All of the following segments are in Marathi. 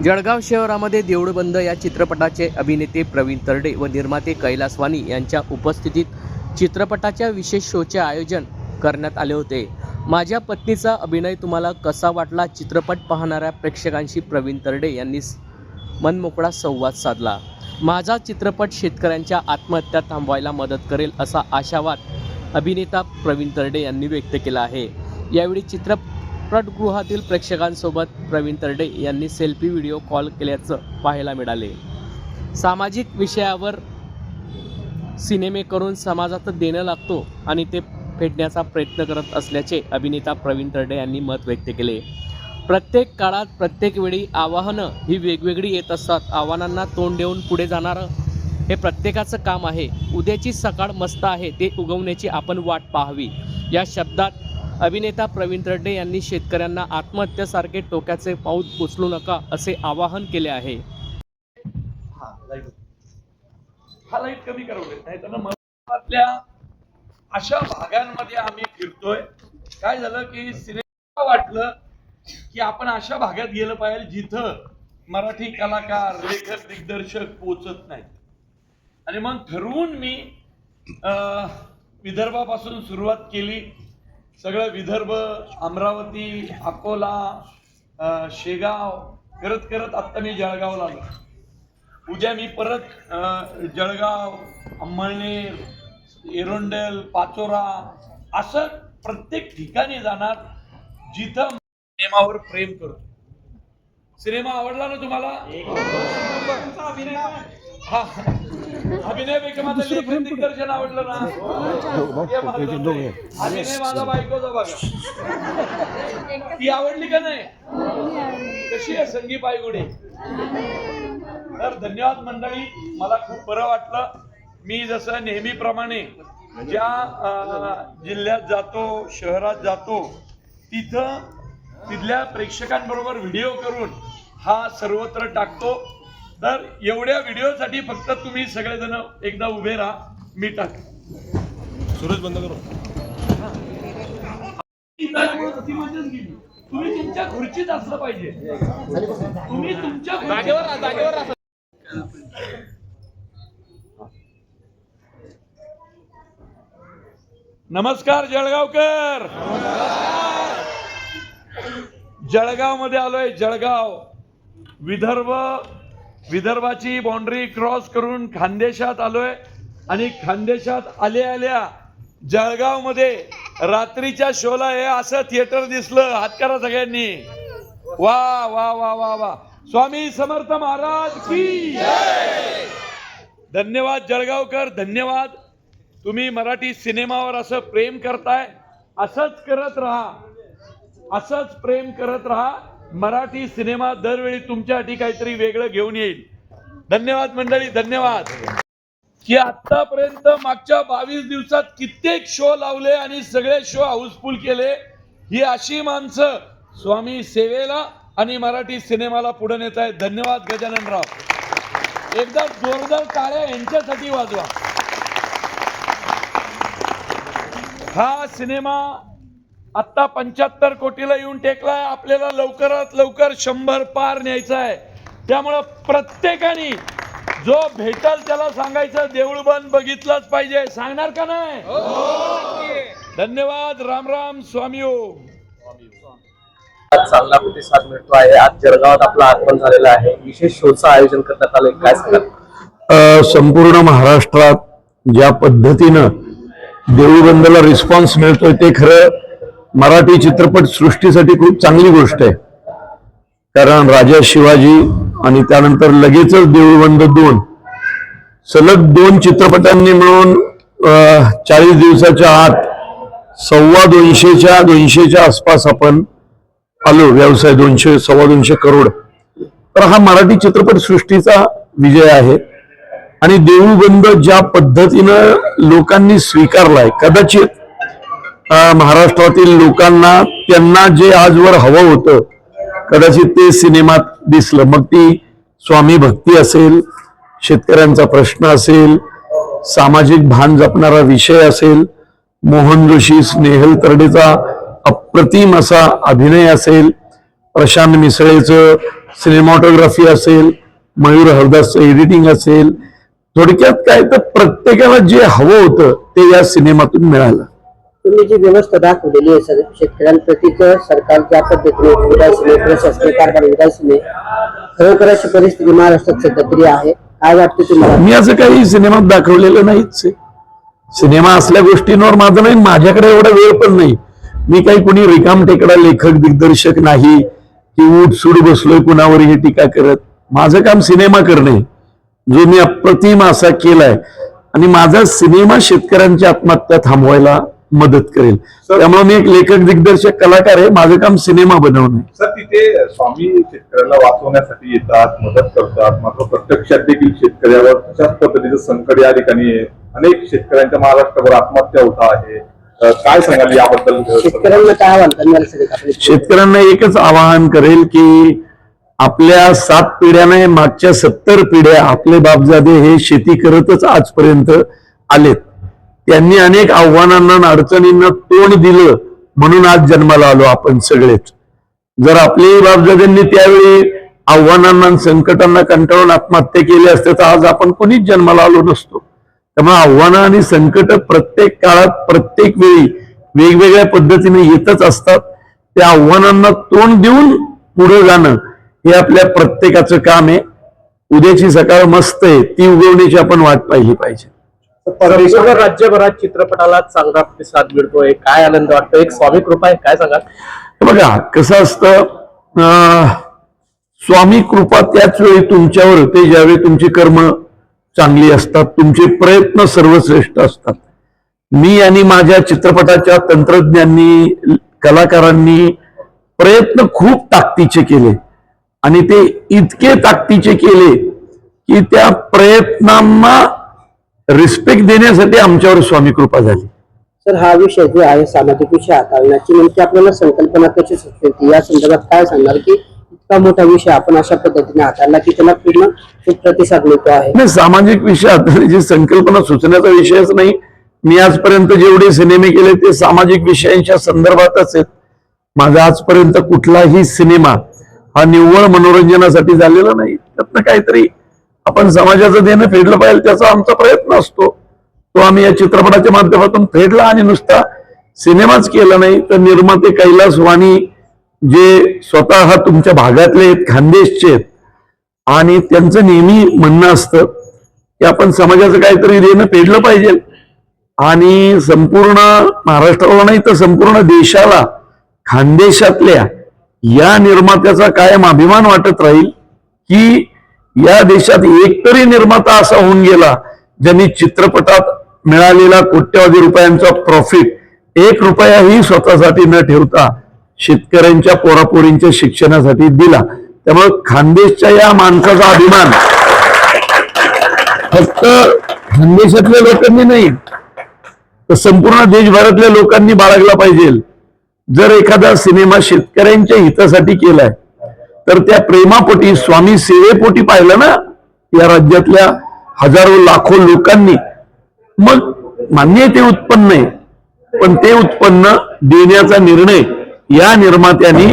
जळगाव शहरामध्ये देऊळबंद या चित्रपटाचे अभिनेते प्रवीण तरडे व निर्माते कैलास वाणी यांच्या उपस्थितीत चित्रपटाच्या विशेष शोचे आयोजन करण्यात आले होते। माझ्या पत्नीचा अभिनय तुम्हाला कसा वाटला? चित्रपट पाहणाऱ्या प्रेक्षकांशी प्रवीण तरडे यांनी मनमोकळा संवाद साधला। माझा चित्रपट शेतकऱ्यांच्या आत्महत्या थांबवायला मदत करेल असा आशावाद अभिनेता प्रवीण तरडे यांनी व्यक्त केला आहे। यावेळी चित्रपटगृहातील प्रेक्षकांसोबत प्रवीण तरडे यांनी सेल्फी व्हिडिओ कॉल केल्याचं पाहायला मिळाले। सामाजिक विषयावर सिनेमे करून समाजात देणं लागतो आणि ते फेडण्याचा प्रयत्न करत असल्याचे अभिनेता प्रवीण तरडे यांनी मत व्यक्त केले। प्रत्येक काळात प्रत्येक वेळी आव्हानं ही वेगवेगळी येत असतात। आव्हानांना तोंड देऊन पुढे जाणारं हे प्रत्येकाचं काम आहे। उद्याची सकाळ मस्त आहे, ते उगवण्याची आपण वाट पाहावी। या शब्दात अभिनेता प्रवीण तरडे यांनी शेतकऱ्यांना आत्महत्येसारखे टोक्याचे पाऊल उचलू नका असे आवाहन केले आहे। हा लाईट कमी करावं नाही तर महाराष्ट्रातल्या अशा भागांमध्ये आम्ही फिरतोय। काय झालं की सिनेमा वाटलं की आपण अशा भागात गेलं पाहिजे जिथं मराठी कलाकार, लेखक, दिग्दर्शक पोहोचत नाहीत। आणि मग ठरवून मी विदर्भापासून सुरुवात केली। सगळं विदर्भ, अमरावती, अकोला, शेगाव करत करत आता मी जळगावला आलो। उद्या मी परत जळगाव, अंमळनेर, एरोंडेल, पाचोरा असं प्रत्येक ठिकाणी जाणार जिथं सिनेमावर प्रेम करतो। सिनेमा आवडला ना तुम्हाला? हा, अभिनय पेक्षा माझं लेखन दिग्दर्शन आवडलं ना? अभिनय माझा बायकोचा बघा, ती आवडली का नाही? कशी आहे संगी पायगुडे? तर धन्यवाद मंडळी, मला खूप बरं वाटलं। मी जसं नेहमीप्रमाणे ज्या जिल्ह्यात जातो, शहरात जातो, तिथल्या प्रेक्षकांबरोबर व्हिडिओ करून हा सर्वत्र टाकतो। तर एवढ्या व्हिडिओसाठी फक्त तुम्ही सगळेजण एकदा उभे राहा, मी टाक सुरज बंद करू। तुम्ही तुमच्या खुर्चीत असलं पाहिजे, तुम्ही तुमच्या जागेवर। नमस्कार जळगावकर। जळगाव मध्ये आलोय। जळगाव विदर्भाची बाउंड्री क्रॉस करून खानदेशात आलोय आणि खानदेशात आल्या जळगाव मध्ये रात्रीच्या शोला हे असं थिएटर दिसलं। हात करा सगळ्यांनी। वा वा वा वा वा, स्वामी समर्थ महाराज की जय। धन्यवाद जळगावकर, धन्यवाद। तुम्ही मराठी सिनेमावर असं प्रेम करताय, असंच करत राहा, असंच प्रेम करत राहा। मराठी सिनेमा दरवेळी तुमच्यासाठी काहीतरी वेगळं घेऊन येईल। धन्यवाद मंडळी, धन्यवाद। की आतापर्यंत मागच्या 22 दिवसात कित्येक शो लावले आणि सगळे शो हाऊसफुल केले। ही अशी माणसं स्वामी सेवेला आणि मराठी सिनेमाला पुढे नेत आहेत। धन्यवाद गजाननराव। एकदा जोरदार टाळ्या यांच्यासाठी वाजवा। हा सिनेमा आता 75 कोटीला येऊन टेकलाय। आपल्याला लवकरात लवकर 100 पार न्यायचा आहे। त्यामुळे प्रत्येकाने जो भेटल त्याला सांगायचं देऊळबंद बघितलंच पाहिजे। सांगणार का नाही? धन्यवाद। राम राम, स्वामी ओम। चांगला प्रतिसाद मिळतो आहे। आज जळगावात आपलं आगमन झालेलं आहे, विशेष शोचं आयोजन करण्यात आलंय, काय सांगाल? संपूर्ण महाराष्ट्रात ज्या पद्धतीनं देऊळबंदला रिस्पॉन्स मिळतोय ते खरं मराठी चित्रपट सृष्टीसाठी खूप चांगली गोष्ट आहे। कारण राजा शिवाजी आणि त्यानंतर लगेचच देऊळबंद 2 सलग 2 चित्रपटांनी मिळून 40 दिवसाच्या आत 250च्या आसपास आपण आलो। व्यवसाय 200-2.25 करोड। तर हा मराठी चित्रपट सृष्टीचा विजय आहे। आणि देऊळबंद ज्या पद्धतीनं लोकांनी स्वीकारलाय, कदाचित महाराष्ट्रातील लोकांना त्यांना जे आजवर हवं होतं कदाचित ते सिनेमात दिसलं। मग ती स्वामी भक्ती असेल, शेतकऱ्यांचा प्रश्न असेल, सामाजिक भान जपणारा विषय असेल, मोहन जोशी, स्नेहल तरडेचा अप्रतिम असा अभिनय असेल, प्रशांत मिसळेचं सिनेमॅटोग्राफी असेल, मयूर हरदासचं एडिटिंग असेल, थोडक्यात काय तर प्रत्येकाला जे हवं होतं ते या सिनेमातून मिळालं. तुम्ही जी व्यवस्था दाखवलेली आहे शेतकऱ्यांप्रतीच सरकार ज्या पद्धतीने उदासीने प्रशासकीय कारभार उदासीने खरोखर अशी परिस्थिती महाराष्ट्रात सध्या तरी आहे. काय वाटतं तुम्हाला? मी असं काही सिनेमात दाखवलेलं नाहीच आहे. सिनेमा असल्या गोष्टींवर माझं नाही, माझ्याकडे एवढा वेळ पण नाही. मी काही कोणी रिकाम टेकडा लेखक दिग्दर्शक नाही की उठ सूड बसलोय कुणावरही टीका करत. माझं काम सिनेमा करणे, जो मी अप्रतिम असा केलाय, आणि माझा सिनेमा शेतकऱ्यांची आत्महत्या थांबवायला मदत करेल. त्यामुळे मी एक लेखक दिग्दर्शक कलाकार आहे, माझं काम सिनेमा बनवणं. सर, तिथे स्वामी शेतकऱ्याला वाचवण्यासाठी येतात, मदत करतात, मात्र प्रत्यक्षात देखील शेतकऱ्यावर तशाच पद्धतीचं संकट या ठिकाणी आहे. अनेक शेतकऱ्यांच्या महाराष्ट्रावर आत्महत्या होत आहे. काय सांगाल याबद्दल? शेतकऱ्यांना काय आव्हान करणार? शेतकऱ्यांना एकच आवाहन करेल की आपल्या 7 पिढ्याने मागच्या 70 पिढ्या आपले बापजादे हे शेती करतच आजपर्यंत आलेत. त्यांनी अनेक आव्हानांना आणि अडचणींना तोंड दिलं म्हणून आज जन्माला आलो आपण सगळेच. जर आपलेही बापजाद्यांनी त्यावेळी आव्हानांना आणि संकटांना कंटाळून आत्महत्या केली असते तर आज आपण कोणीच जन्माला आलो नसतो. त्यामुळे आव्हानं आणि संकट प्रत्येक काळात प्रत्येक वेळी वेगवेगळ्या पद्धतीने येतच असतात. त्या आव्हानांना तोंड देऊन पुढे जाणं हे आपल्या प्रत्येकाचं काम आहे. उद्याची सकाळ मस्त आहे, ती उगवण्याची आपण वाट पाहिली पाहिजे. संपूर्ण राज्यभरात चित्रपटाला चांगला प्रतिसाद मिळतोय, काय आनंद वाटतो? एक स्वामी कृपा आहे, काय सांगाल? बघा कसं असतं, स्वामी कृपा त्याच वेळी तुमच्यावर होते ज्यावेळी तुमची कर्म चांगली असतात, तुमचे प्रयत्न सर्वश्रेष्ठ असतात. मी आणि माझ्या चित्रपटाच्या तंत्रज्ञांनी कलाकारांनी प्रयत्न खूप ताकदीचे केले आणि ते इतके ताकदीचे केले की त्या प्रयत्नांना रिस्पेक्ट देण्यासाठी आमच्यावर स्वामी कृपा झाली. सर, हा विषय जो आहे सामाजिक विषय हाताळण्याची नेमकी आपल्याला संकल्पना कशी सुचते या संदर्भात काय सांगणार की इतका मोठा विषय आपण अशा पद्धतीने हाताळला की त्याला पूर्ण खूप प्रतिसाद मिळतो आहे? नाही, सामाजिक विषय हाताळण्याची संकल्पना सुचण्याचा विषयच नाही. मी आजपर्यंत जेवढे सिनेमे केले ते सामाजिक विषयांच्या संदर्भातच आहेत. माझा आजपर्यंत कुठलाही सिनेमा हा निव्वळ मनोरंजनासाठी झालेला नाही. त्यातनं काहीतरी आपण समाजाचं देणं फेडलं पाहिजे त्याचा आमचा प्रयत्न असतो. तो आम्ही या चित्रपटाच्या माध्यमातून फेडला आणि नुसता सिनेमाच केला नाही तर निर्माते कैलास वाणी जे स्वतः तुमच्या भागातले आहेत, खानदेशचे आहेत, आणि त्यांचं नेहमी म्हणणं असतं की आपण समाजाचं काहीतरी देणं फेडलं पाहिजे. आणि संपूर्ण महाराष्ट्राला नाही तर संपूर्ण देशाला खानदेशातल्या या निर्मात्याचा कायम अभिमान वाटत राहील की या देशात एकतरी निर्माता असा होऊन गेला ज्यांनी चित्रपटात मिळालेला कोट्यवधी रुपयांचा प्रॉफिट 1 रुपयाही स्वतःसाठी न ठेवता शेतकऱ्यांच्या पोरापोरींच्या शिक्षणासाठी दिला. त्यामुळे खानदेशच्या या माणसाचा अभिमान फक्त खानदेशातल्या लोकांनी नाही तर संपूर्ण देशभरातल्या लोकांनी बाळगला पाहिजे. जर एखादा सिनेमा शेतकऱ्यांच्या हितासाठी केलाय तर त्या प्रेमापोटी स्वामी सेवेपोटी पाहिलं ना या राज्यातल्या हजारो लाखो लोकांनी, मग मान्य ते उत्पन्न आहे पण ते उत्पन्न देण्याचा निर्णय या निर्मात्यांनी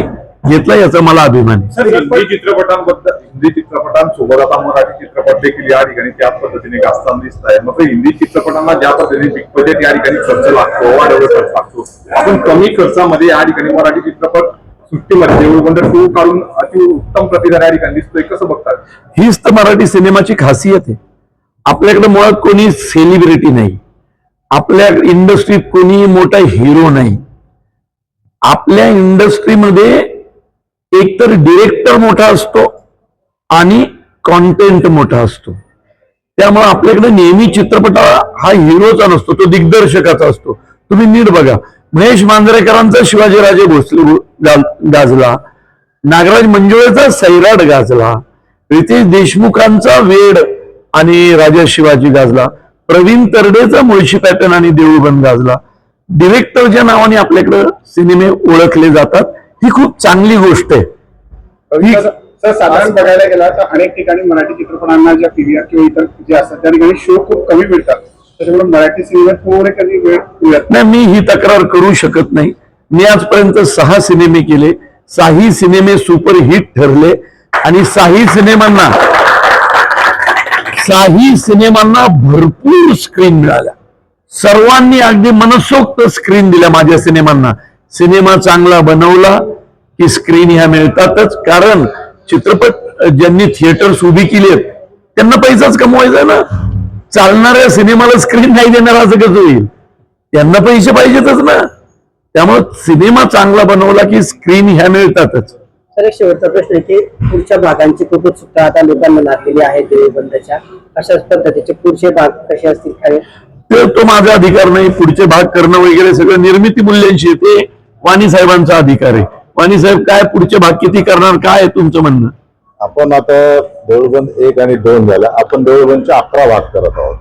घेतला याचा मला अभिमान आहे. सर, हिंदी चित्रपटांसोबत आता मराठी चित्रपट देखील या ठिकाणी त्याच पद्धतीने गाजताना दिसत आहे. मग हिंदी चित्रपटांना ज्या पद्धतीने बिग बजेट या ठिकाणी खर्च लागतो, वाढवला खर्च लागतो, आपण कमी खर्चामध्ये या ठिकाणी मराठी चित्रपट सृष्टीमध्ये देऊळबंद 2 काढून अति उत्तम प्रतिसाद या ठिकाणी दिसतोय, कसं बघतात? हीच तर मराठी सिनेमाची खासियत आहे. आपल्याकडे मुळात कोणी सेलिब्रिटी नाही, आपल्या इंडस्ट्रीत कोणी मोठा हिरो नाही. आपल्या इंडस्ट्रीमध्ये एकतर डिरेक्टर मोठा असतो आणि कॉन्टेंट मोठा असतो. त्यामुळे आपल्याकडे नेहमी चित्रपट हा हिरोचा नसतो, तो दिग्दर्शकाचा असतो. तुम्ही नीट बघा, महेश मांजरेकरांचा शिवाजीराजे भोसले गाजला, नागराज मंजुळेचा सैराट गाजला, रितेश देशमुखांचा वेड आणि राजा शिवाजी गाजला, प्रवीण तरडेचा मुळशी पॅटर्न आणि देऊळबंद गाजला. डिरेक्टरच्या नावाने आपल्याकडे सिनेमे ओळखले जातात, ही खूप चांगली गोष्ट आहे. सर, साधारण बघायला गेला तर अनेक ठिकाणी मराठी चित्रपटांना ज्या पीव्हीआर किंवा इतर जे असतात त्या ठिकाणी शो खूप कमी मिळतात. त्याच्यामुळे मराठी सिनेमात थोडे कधी वेळ मिळत नाही. मी ही तक्रार करू शकत नाही. मी आजपर्यंत 6 सिनेमे केले, 6ही सिनेमे सुपरहिट ठरले आणि 6ही सिनेमांना भरपूर स्क्रीन मिळाल्या. सर्वांनी अगदी मनसोक्त स्क्रीन दिल्या माझ्या सिनेमांना. सिनेमा चांगला बनवला की स्क्रीन ह्या मिळतातच, कारण चित्रपट ज्यांनी थिएटर्स उभी केली आहेत त्यांना पैसाच कमवायचा ना. चालणाऱ्या सिनेमाला स्क्रीन नाही देणार असं कसं होईल? त्यांना पैसे पाहिजेतच ना. त्यामुळे सिनेमा चांगला बनवला की स्क्रीन ह्या मिळतातच. तर एक शेवटचा प्रश्न आहे की पुढच्या भागांची खूप उत्सुकता आता लोकांना लागलेली आहे देवीबंदच्या. अशाच पद्धतीचे पुढचे भाग कसे असतील काय? तो माझा अधिकार नाही. पुढचे भाग करणं वगैरे सगळं निर्मिती मूल्यांशी, ते वाणी साहेबांचा अधिकार आहे. वाणी साहेब काय पुढचे भाग किती करणार, काय आहे तुमचं म्हणणं? आपण आता देऊळबंद 1 आणि 2 झाल्या, आपण देऊळबंदचे 11 भाग करत आहोत.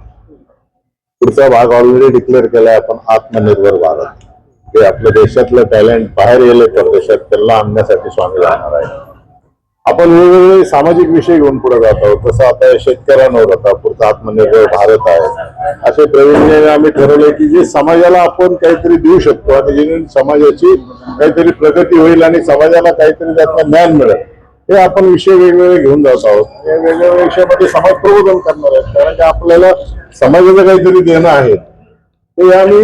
पुढचा भाग ऑलरेडी डिक्लेअर केलाय आपण, आत्मनिर्भर भारत. ते आपल्या देशातलं टॅलेंट बाहेर गेले परदेशात, त्यांना आणण्यासाठी स्वामी जाणार आहे. आपण वेगवेगळे सामाजिक विषय घेऊन पुढे जात आहोत. जसं आता शेतकऱ्यांवर आता पुढचा आत्मनिर्भर भारत आहे. असे प्रवीण आम्ही ठरवले की जे समाजाला आपण काहीतरी देऊ शकतो आणि जेणेकरून समाजाची काहीतरी प्रगती होईल आणि समाजाला काहीतरी त्यातलं ज्ञान मिळेल, हे आपण विषय वेगवेगळे घेऊन जात आहोत. या वेगवेगळ्या विषयामध्ये समाज प्रबोधन करणार आहेत, कारण की आपल्याला समाजाला काहीतरी देणं आहे. ते आम्ही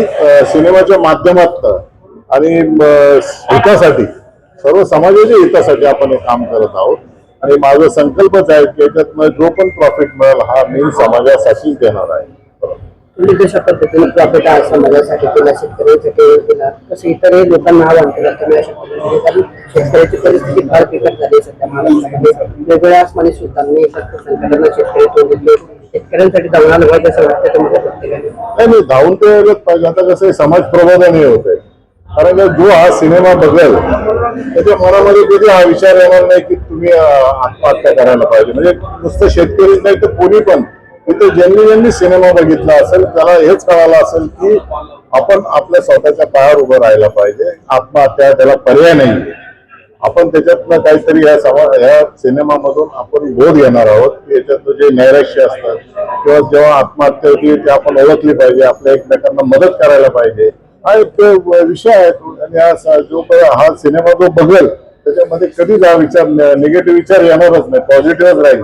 सिनेमाच्या माध्यमातून आणि हितासाठी, सर्व समाजाच्या हितासाठी आपण हे काम करत आहोत. आणि माझा संकल्पच आहे की याच्यातनं जो पण प्रॉफिट मिळेल हा मी समाजासाठी देणार आहे. तुम्ही कशा पद्धतीने प्रॉफिट आहे समाजासाठी केला, शेतकऱ्यांसाठी केला, कसं इतरही लोकांना आव्हान केलं तुम्ही अशा पद्धतीने? कारण शेतकऱ्याची परिस्थिती फार बिकट झाली सध्या महाराष्ट्रामध्ये. वेगवेगळ्या आसमानी सुद्धांनी संकटांना शेतकरी तोडले, शेतकऱ्यांसाठी धावून आलं पाहिजे असं वाटतं तुम्हाला प्रत्येकाने? नाही, धावून ते पाहिजे. आता कसं समाज प्रबोधन हे होत आहे, कारण जो हा सिनेमा बघेल त्याच्या मनामध्ये कधी हा विचार येणार नाही की तुम्ही आत्महत्या करायला पाहिजे. म्हणजे नुसतं शेतकरीच नाही तर कोणी पण तिथे ज्यांनी सिनेमा बघितला असेल त्याला हेच कळालं असेल की आपण आपल्या स्वतःच्या पायावर उभं राहायला पाहिजे. आत्महत्या त्याला पर्याय नाही. आपण त्याच्यातनं काहीतरी ह्या सिनेमामधून आपण बोध घेणार आहोत. याच्यातलं जे नैराश्य असतात किंवा जेव्हा आत्महत्या होती ते आपण ओळखली पाहिजे, आपल्या एकमेकांना मदत करायला पाहिजे, हा एक विषय आहे. आणि जो हा सिनेमा जो बघेल त्याच्यामध्ये कधीच हा विचार निगेटिव्ह विचार येणारच नाही, पॉझिटिव्हच राहील.